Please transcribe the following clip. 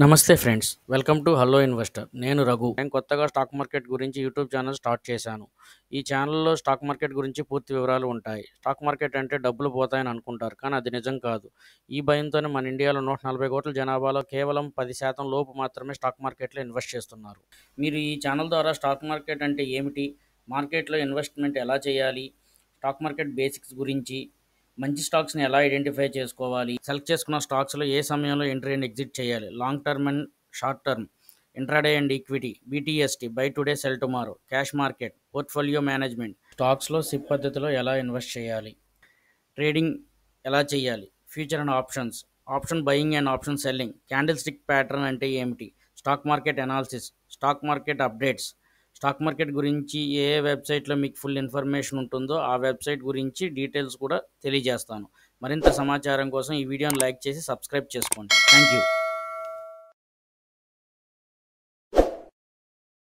నమస్తే friends, welcome to hello investor. నేను రఘు. నేను కొత్తగా స్టాక్ మార్కెట్ గురించి యూట్యూబ్ ఛానల్ స్టార్ట్ చేశాను. ఈ ఛానల్లో స్టాక్ మార్కెట్ గురించి పూర్తి వివరాలు ఉంటాయి. స్టాక్ మార్కెట్ అంటే డబ్బులు పోతాయని అనుకుంటారు, కానీ అది నిజం కాదు. ఈ భయంతోనే మన ఇండియాలో 140 కోట్ల జనాభాలో కేవలం 10% లోపు మాత్రమే స్టాక్ మార్కెట్లో ఇన్వెస్ట్ చేస్తున్నారు. మీరు ఈ ఛానల్ ద్వారా స్టాక్ మార్కెట్ అంటే ఏమిటి, మార్కెట్లో ఇన్వెస్ట్మెంట్ ఎలా చేయాలి, స్టాక్ మార్కెట్ బేసిక్స్ గురించి, మంచి స్టాక్స్ని ఎలా ఐడెంటిఫై చేసుకోవాలి, సెలెక్ట్ చేసుకున్న స్టాక్స్లో ఏ సమయంలో ఎంట్రీ అండ్ ఎగ్జిట్ చేయాలి, long term and short term, intraday and equity, బీటీఎస్టీ, by today cell tomorrow, cash market, portfolio management, స్టాక్స్లో సిప్ పద్ధతిలో ఎలా ఇన్వెస్ట్ చేయాలి, ట్రేడింగ్ ఎలా చేయాలి, future and options, option buying and option selling, candle stick pattern అంటే ఏమిటి, stock market analysis, stock market updates, stock market గురించి ఏ వెబ్సైట్లో మీకు ఫుల్ ఇన్ఫర్మేషన్ ఉంటుందో ఆ వెబ్సైట్ గురించి డీటెయిల్స్ కూడా తెలియజేస్తాను. మరింత సమాచారం కోసం ఈ వీడియోని లైక్ చేసి సబ్స్క్రైబ్ చేసుకోండి. Thank you.